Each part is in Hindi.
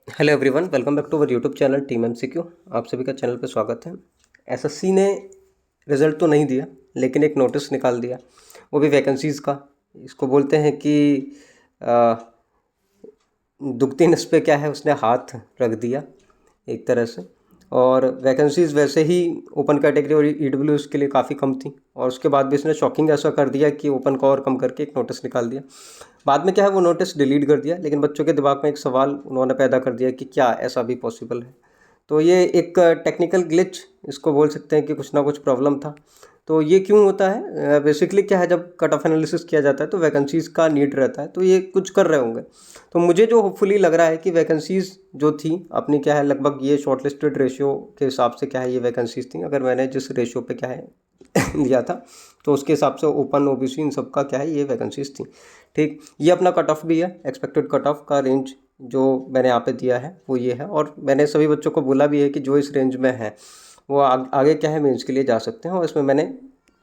Hello everyone, welcome back to our YouTube channel team MCQ. आप सभी का चैनल पे स्वागत है। एसएससी ने रिज़ल्ट तो नहीं दिया, लेकिन एक नोटिस निकाल दिया, वो भी वैकेंसीज़ का। इसको बोलते हैं कि आ, दुखती नस पे क्या है, उसने हाथ रख दिया एक तरह से। और वैकेंसीज़ वैसे ही ओपन कैटेगरी और ईडब्ल्यूएस के लिए काफ़ी कम थी, और उसके बाद भी इसने शॉकिंग ऐसा कर दिया कि ओपन को और कम करके एक नोटिस निकाल दिया। बाद में क्या है, वो नोटिस डिलीट कर दिया, लेकिन बच्चों के दिमाग में एक सवाल उन्होंने पैदा कर दिया कि क्या ऐसा भी पॉसिबल है। तो ये एक टेक्निकल ग्लिच इसको बोल सकते हैं कि कुछ ना कुछ प्रॉब्लम था। तो ये क्यों होता है? बेसिकली क्या है, जब कट ऑफ एनालिसिस किया जाता है तो वैकेंसीज़ का नीड रहता है, तो ये कुछ कर रहे होंगे। तो मुझे जो होपफुली लग रहा है कि वैकेंसीज़ जो थी अपनी क्या है, लगभग ये शॉर्टलिस्टेड रेशियो के हिसाब से क्या है, ये वैकेंसीज़ थी। अगर मैंने जिस रेशियो पे क्या है लिया था, तो उसके हिसाब से ओपन ओबीसी इन सब का क्या है, ये वैकेंसीज़ थी। ठीक, ये अपना कट ऑफ भी है, एक्सपेक्टेड कट ऑफ का रेंज जो मैंने यहाँ पे दिया है वो ये है। और मैंने सभी बच्चों को बोला भी है कि जो इस रेंज में है वो आगे क्या है, मेंस के लिए जा सकते हैं। और इसमें मैंने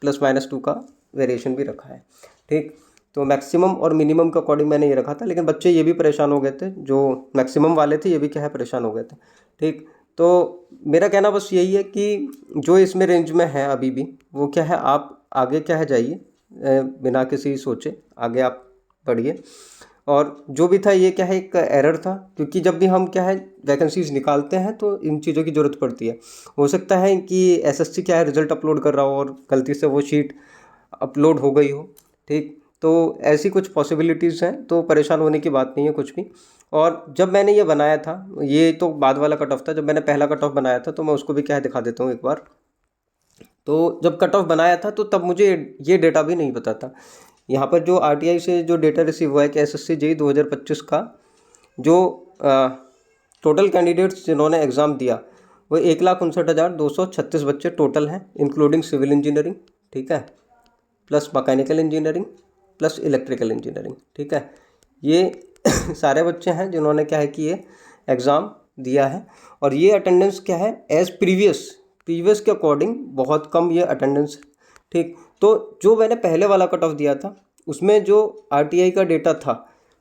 +-2 का वेरिएशन भी रखा है। ठीक, तो मैक्सिमम और मिनिमम के अकॉर्डिंग मैंने ये रखा था, लेकिन बच्चे ये भी परेशान हो गए थे, जो मैक्सिमम वाले थे ये भी क्या है परेशान हो गए थे। ठीक, तो मेरा कहना बस यही है कि जो इसमें रेंज में है अभी भी, वो क्या है, आप आगे क्या है जाइए, बिना किसी सोचे आगे आप बढ़िए। और जो भी था ये क्या है, एक एरर था, क्योंकि जब भी हम क्या है वैकेंसीज निकालते हैं तो इन चीज़ों की ज़रूरत पड़ती है। हो सकता है कि एसएससी क्या है रिज़ल्ट अपलोड कर रहा हो और गलती से वो शीट अपलोड हो गई हो। ठीक, तो ऐसी कुछ पॉसिबिलिटीज़ हैं, तो परेशान होने की बात नहीं है कुछ भी। और जब मैंने ये बनाया था, ये तो बाद वाला कट ऑफ था, जब मैंने पहला कट ऑफ बनाया था तो मैं उसको भी क्या है दिखा देता हूँ एक बार। तो जब कट ऑफ बनाया था तो तब मुझे ये डेटा भी नहीं पता था। यहाँ पर जो आरटीआई से जो डेटा रिसीव हुआ है कि एसएससी जेईई 2025 का जो टोटल कैंडिडेट्स जिन्होंने एग्ज़ाम दिया वो 1,59,236 बच्चे टोटल हैं, इंक्लूडिंग सिविल इंजीनियरिंग, ठीक है, plus mechanical engineering, plus electrical engineering. ठीक है, ये सारे बच्चे हैं जिन्होंने क्या है कि ये एग्ज़ाम दिया है। और ये अटेंडेंस क्या है, एज़ प्रीवियस के अकॉर्डिंग बहुत कम ये अटेंडेंस है। ठीक, तो जो मैंने पहले वाला कट ऑफ दिया था उसमें जो आरटीआई का डेटा था,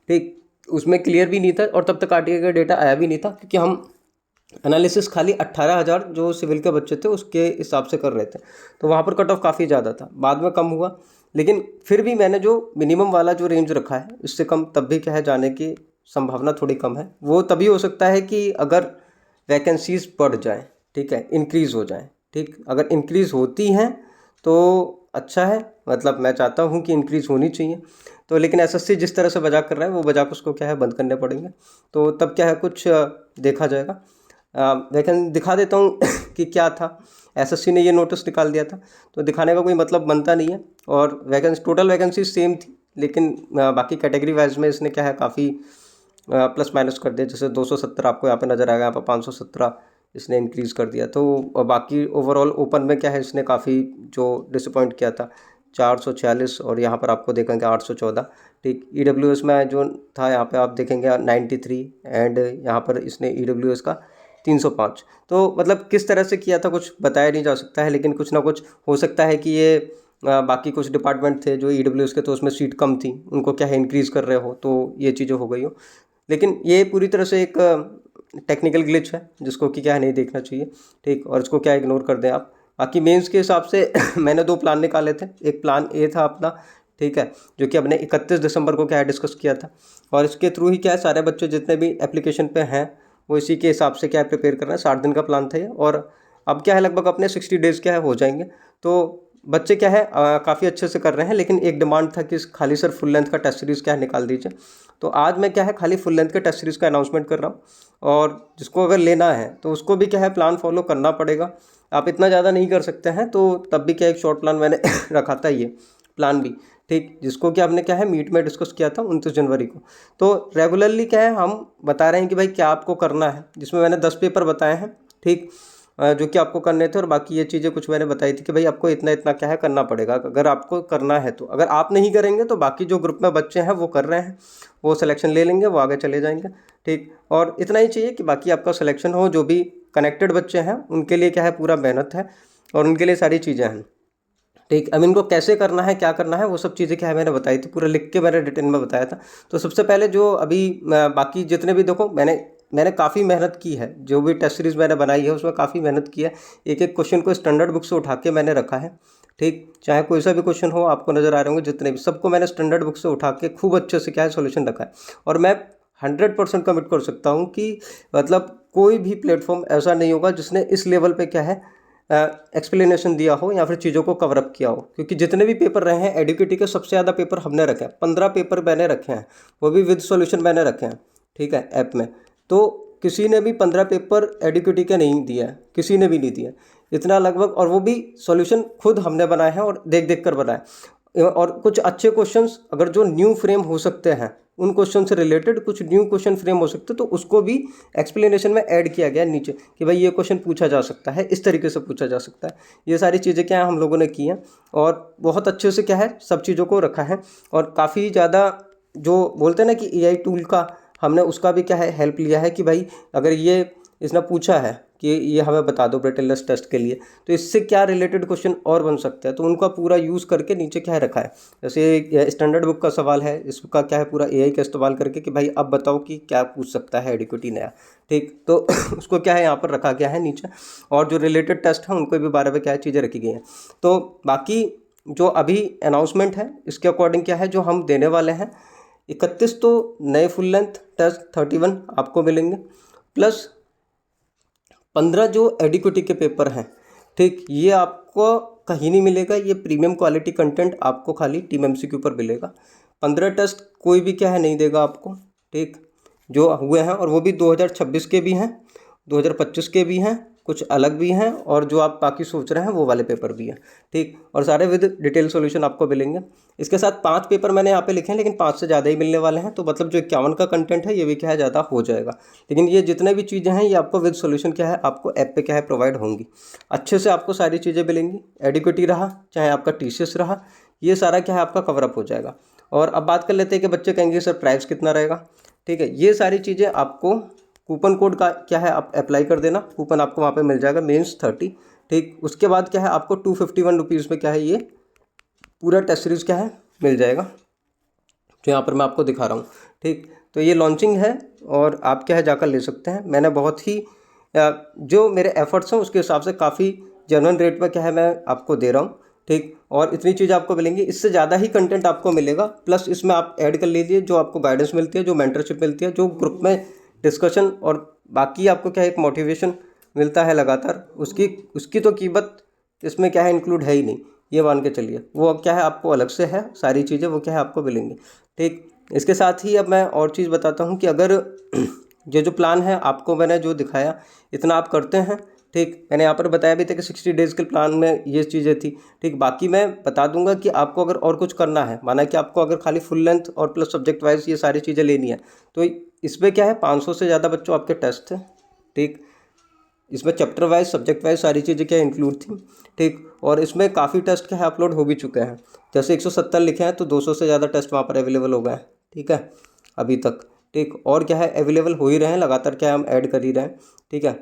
ठीक, उसमें क्लियर भी नहीं था, और तब तक आरटीआई का डेटा आया भी नहीं था, क्योंकि हम एनालिसिस खाली 18,000 जो सिविल के बच्चे थे उसके हिसाब से कर रहे थे। तो वहाँ पर कट ऑफ काफ़ी ज़्यादा था, बाद में कम हुआ, लेकिन फिर भी मैंने जो मिनिमम वाला जो रेंज रखा है इससे कम तब भी क्या है जाने की संभावना थोड़ी कम है। वो तभी हो सकता है कि अगर वैकेंसीज बढ़ जाए, ठीक है, इंक्रीज़ हो जाए। ठीक, अगर इंक्रीज़ होती हैं तो अच्छा है, मतलब मैं चाहता हूँ कि इंक्रीज़ होनी चाहिए। तो लेकिन एसएससी जिस तरह से मजाक कर रहा है वो मजाक उसको क्या है बंद करने पड़ेंगे। तो तब क्या है कुछ देखा जाएगा। वैकें दिखा देता हूँ कि क्या था। एसएससी ने ये नोटिस निकाल दिया था, तो दिखाने का कोई मतलब बनता नहीं है। और टोटल वैकेंसी सेम थी, लेकिन बाकी कैटेगरी वाइज में इसने क्या है काफ़ी प्लस माइनस कर दिया। जैसे 270 आपको यहाँ पे नज़र आएगा, यहाँ पर 517 इसने इंक्रीज़ कर दिया। तो बाकी ओवरऑल ओपन में क्या है इसने काफ़ी जो डिसअपॉइंट किया था 446, और यहाँ पर आपको देखेंगे 814। ठीक, ईडब्ल्यूएस में जो था यहाँ पे आप देखेंगे 93, एंड यहाँ पर इसने ईडब्ल्यूएस का 305। तो मतलब किस तरह से किया था कुछ बताया नहीं जा सकता है, लेकिन कुछ ना कुछ हो सकता है कि ये बाकी कुछ डिपार्टमेंट थे जो ईडब्ल्यूएस के, तो उसमें सीट कम थी, उनको क्या है इंक्रीज़ कर रहे हो, तो ये चीज़ें हो गई हो। लेकिन ये पूरी तरह से एक टेक्निकल ग्लिच है जिसको कि क्या है नहीं देखना चाहिए। ठीक, और इसको क्या इग्नोर कर दें आप। बाकी मेंस के हिसाब से मैंने 2 प्लान निकाले थे। एक प्लान ए था अपना, ठीक है, जो कि हमने 31 दिसंबर को क्या है डिस्कस किया था, और इसके थ्रू ही क्या है सारे बच्चे जितने भी एप्लीकेशन पे हैं वो इसी के हिसाब से क्या है प्रिपेयर करना है। 60 दिन का प्लान था ये, और अब क्या है लगभग अपने 60 डेज़ क्या है हो जाएंगे। तो बच्चे क्या है काफ़ी अच्छे से कर रहे हैं, लेकिन एक डिमांड था कि खाली सर फुल लेंथ का टेस्ट सीरीज़ क्या है निकाल दीजिए। तो आज मैं क्या है खाली फुल लेंथ के टेस्ट सीरीज़ का अनाउंसमेंट कर रहा हूँ, और जिसको अगर लेना है तो उसको भी क्या है प्लान फॉलो करना पड़ेगा। आप इतना ज़्यादा नहीं कर सकते हैं, तो तब भी क्या एक शॉर्ट प्लान मैंने रखा था ये प्लान भी। ठीक, जिसको कि आपने क्या है मीट में डिस्कस किया था 29 जनवरी को। तो रेगुलरली क्या है हम बता रहे हैं कि भाई क्या आपको करना है, जिसमें मैंने 10 पेपर बताए हैं। ठीक, जो कि आपको करने थे, और बाकी ये चीज़ें कुछ मैंने बताई थी कि भाई आपको इतना इतना क्या है करना पड़ेगा अगर आपको करना है। तो अगर आप नहीं करेंगे तो बाकी जो ग्रुप में बच्चे हैं वो कर रहे हैं, वो सिलेक्शन ले लेंगे, वो आगे चले जाएंगे। ठीक, और इतना ही चाहिए कि बाकी आपका सिलेक्शन हो। जो भी कनेक्टेड बच्चे हैं उनके लिए क्या है पूरा मेहनत है, और उनके लिए सारी चीज़ें हैं। ठीक, अब इनको कैसे करना है क्या करना है वो सब चीज़ें क्या है मैंने बताई थी, पूरा लिख के मैंने रिटर्न में बताया था। तो सबसे पहले जो अभी बाकी जितने भी देखो मैंने मैंने काफ़ी मेहनत की है, जो भी टेस्ट सीरीज़ मैंने बनाई है उसमें काफ़ी मेहनत की है। एक एक क्वेश्चन को स्टैंडर्ड बुक से उठा के मैंने रखा है, ठीक। चाहे कोई सा भी क्वेश्चन हो, आपको नज़र आ रहे होंगे जितने भी, सबको मैंने स्टैंडर्ड बुक से उठा के खूब अच्छे से क्या है सॉल्यूशन रखा है। और मैं 100% कमिट कर सकता हूँ कि मतलब कोई भी प्लेटफॉर्म ऐसा नहीं होगा जिसने इस लेवल पे क्या है एक्सप्लेनेशन दिया हो या फिर चीज़ों को कवर अप किया हो। क्योंकि जितने भी पेपर रहे हैं एडुकेटी के, सबसे ज़्यादा पेपर हमने रखे हैं, 15 पेपर मैंने रखे हैं, वो भी विद सॉल्यूशन मैंने रखे हैं, ठीक है, ऐप में। तो किसी ने भी 15 पेपर एडुकेटी के नहीं दिया है, किसी ने भी नहीं दिया इतना लगभग, और वो भी सॉल्यूशन खुद हमने बनाए हैं और देख देख कर बनाए। और कुछ अच्छे क्वेश्चंस अगर जो न्यू फ्रेम हो सकते हैं, उन क्वेश्चन से रिलेटेड कुछ न्यू क्वेश्चन फ्रेम हो सकते हैं, तो उसको भी एक्सप्लेनेशन में ऐड किया गया नीचे कि भाई ये क्वेश्चन पूछा जा सकता है, इस तरीके से पूछा जा सकता है। ये सारी चीज़ें क्या है हम लोगों ने की हैं और बहुत अच्छे से क्या है सब चीज़ों को रखा है। और काफ़ी ज़्यादा जो बोलते हैं ना कि एआई टूल का, हमने उसका भी क्या है हेल्प लिया है कि भाई अगर ये इसने पूछा है कि ये हमें बता दो ब्रिटेलनेस टेस्ट के लिए, तो इससे क्या रिलेटेड क्वेश्चन और बन सकता है, तो उनका पूरा यूज़ करके नीचे क्या है रखा है। जैसे स्टैंडर्ड बुक का सवाल है, इसका क्या है पूरा एआई का इस्तेमाल करके कि भाई अब बताओ कि क्या पूछ सकता है एडुकेटी नया, ठीक। तो उसको क्या है यहाँ पर रखा गया है नीचे, और जो रिलेटेड टेस्ट हैं उनको भी बारे में क्या है चीज़ें रखी गई हैं। तो बाकी जो अभी अनाउंसमेंट है इसके अकॉर्डिंग क्या है जो हम देने वाले हैं, 31 तो नए फुल लेंथ टेस्ट 31 आपको मिलेंगे, प्लस 15 जो एडिक्विटी के पेपर हैं, ठीक। ये आपको कहीं नहीं मिलेगा, ये प्रीमियम क्वालिटी कंटेंट आपको खाली टीम एमसीक्यू पर मिलेगा। 15 टेस्ट कोई भी क्या है नहीं देगा आपको, ठीक, जो हुए हैं, और वो भी 2026 के भी हैं, 2025 के भी हैं, कुछ अलग भी हैं, और जो आप बाकी सोच रहे हैं वो वाले पेपर भी हैं, ठीक। और सारे विद डिटेल सॉल्यूशन आपको मिलेंगे। इसके साथ 5 पेपर मैंने यहाँ पे लिखे हैं, लेकिन 5 से ज़्यादा ही मिलने वाले हैं, तो मतलब जो 51 का कंटेंट है ये भी क्या है ज़्यादा हो जाएगा। लेकिन ये जितने भी चीज़ें हैं ये आपको विद सॉल्यूशन क्या है आपको ऐप पे क्या है प्रोवाइड होंगी, अच्छे से आपको सारी चीज़ें मिलेंगी। एडिक्विटी रहा चाहे आपका टीसीएस रहा, ये सारा क्या है आपका कवर अप हो जाएगा। और अब बात कर लेते हैं कि बच्चे कहेंगे सर प्राइस कितना रहेगा, ठीक है। ये सारी चीज़ें आपको कूपन कोड का क्या है आप अप्लाई कर देना, कूपन आपको वहाँ पे मिल जाएगा मेंस 30, ठीक। उसके बाद क्या है आपको 251 रुपीज़ में क्या है ये पूरा टेस्ट सीरीज़ क्या है मिल जाएगा, जो यहाँ पर मैं आपको दिखा रहा हूँ, ठीक। तो ये लॉन्चिंग है और आप क्या है जाकर ले सकते हैं। मैंने बहुत ही जो मेरे एफर्ट्स हैं उसके हिसाब से काफ़ी जेन्युइन रेट में क्या है मैं आपको दे रहा हूँ, ठीक। और इतनी चीज़ आपको मिलेंगी, इससे ज़्यादा ही कंटेंट आपको मिलेगा, प्लस इसमें आप ऐड कर लीजिए जो आपको गाइडेंस मिलती है, जो मेंटरशिप मिलती है, जो ग्रुप में डिस्कशन, और बाकी आपको क्या है एक मोटिवेशन मिलता है लगातार, उसकी तो कीमत इसमें क्या है इंक्लूड है ही नहीं, ये मान के चलिए। वो क्या है आपको अलग से है, सारी चीज़ें वो क्या है आपको मिलेंगी, ठीक। इसके साथ ही अब मैं और चीज़ बताता हूँ कि अगर ये जो प्लान है आपको मैंने जो दिखाया इतना आप करते हैं, ठीक। मैंने यहाँ पर बताया भी था कि 60 डेज़ के प्लान में ये चीज़ें थी, ठीक। बाकी मैं बता दूंगा कि आपको अगर और कुछ करना है, माना कि आपको अगर खाली फुल लेंथ और प्लस सब्जेक्ट वाइज ये सारी चीज़ें लेनी है, तो इसमें क्या है 500 से ज़्यादा बच्चों आपके टेस्ट थे, ठीक। इसमें चैप्टर वाइज सब्जेक्ट वाइज सारी चीज़ें क्या इंक्लूड थी, ठीक। और इसमें काफ़ी टेस्ट क्या है अपलोड हो भी चुके हैं, जैसे 170 लिखे हैं तो 200 से ज़्यादा टेस्ट वहाँ पर अवेलेबल हो गए हैं, ठीक है, अभी तक, ठीक। और क्या है अवेलेबल हो ही रहे हैं लगातार, क्या हम ऐड कर ही रहे हैं, ठीक है।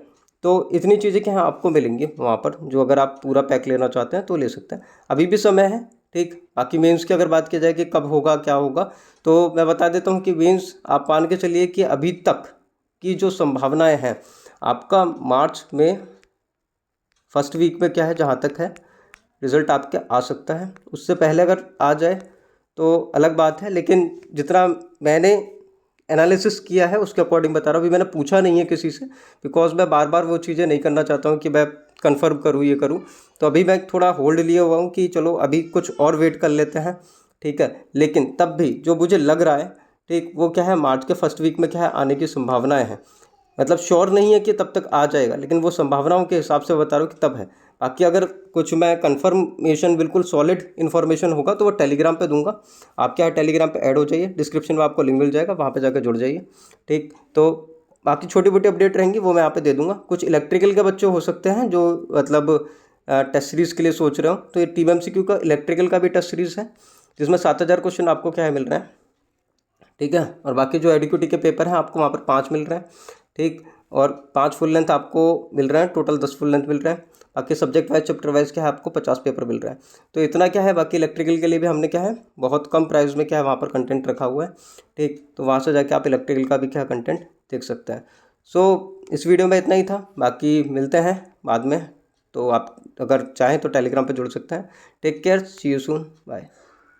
तो इतनी चीज़ें क्या है आपको मिलेंगी वहाँ पर, जो अगर आप पूरा पैक लेना चाहते हैं तो ले सकते हैं, अभी भी समय है, ठीक। बाकी मेंस की अगर बात की जाए कि कब होगा क्या होगा, तो मैं बता देता हूँ कि मेंस आप मान के चलिए कि अभी तक की जो संभावनाएं हैं आपका मार्च में फर्स्ट वीक में क्या है जहाँ तक है रिज़ल्ट आपके आ सकता है, उससे पहले अगर आ जाए तो अलग बात है। लेकिन जितना मैंने एनालिसिस किया है उसके अकॉर्डिंग बता रहा हूँ, अभी मैंने पूछा नहीं है किसी से, बिकॉज मैं बार बार वो चीज़ें नहीं करना चाहता हूँ कि मैं कंफर्म करूँ ये करूँ, तो अभी मैं थोड़ा होल्ड लिए हुआ हूँ कि चलो अभी कुछ और वेट कर लेते हैं, ठीक है। लेकिन तब भी जो मुझे लग रहा है, ठीक, वो क्या है मार्च के फर्स्ट वीक में क्या है आने की संभावनाएं हैं, मतलब श्योर नहीं है कि तब तक आ जाएगा, लेकिन वो संभावनाओं के हिसाब से बता रहा हूँ कि तब है। बाकी अगर कुछ मैं कंफर्मेशन बिल्कुल सॉलिड इन्फॉर्मेशन होगा तो वो टेलीग्राम पे दूंगा, आप क्या है टेलीग्राम पे ऐड हो जाइए, डिस्क्रिप्शन में आपको लिंक मिल जाएगा, वहाँ पे जाकर जुड़ जाइए, ठीक। तो बाकी छोटी मोटी अपडेट रहेंगी वो मैं यहाँ पे दे दूंगा। कुछ इलेक्ट्रिकल के बच्चे हो सकते हैं जो मतलब टेस्ट सीरीज़ के लिए सोच रहे हो, तो ये टीम एमसीक्यू का इलेक्ट्रिकल का भी टेस्ट सीरीज़ है जिसमें 7000 क्वेश्चन आपको क्या है मिल रहे हैं, ठीक है। और बाकी जो एडिक्विटी के पेपर हैं आपको वहाँ पर 5 मिल रहे हैं, ठीक। और 5 फुल लेंथ आपको मिल रहे हैं, टोटल 10 फुल लेंथ मिल रहे हैं। बाकी सब्जेक्ट वाइज चैप्टर वाइज क्या है आपको 50 पेपर मिल रहा है। तो इतना क्या है, बाकी इलेक्ट्रिकल के लिए भी हमने क्या है बहुत कम प्राइस में क्या है वहाँ पर कंटेंट रखा हुआ है, ठीक। तो वहाँ से जाके आप इलेक्ट्रिकल का भी क्या कंटेंट देख सकते हैं। सो इस वीडियो में इतना ही था, बाकी मिलते हैं बाद में। तो आप अगर चाहें तो टेलीग्राम पे जुड़ सकते हैं। Take care, see you soon, bye.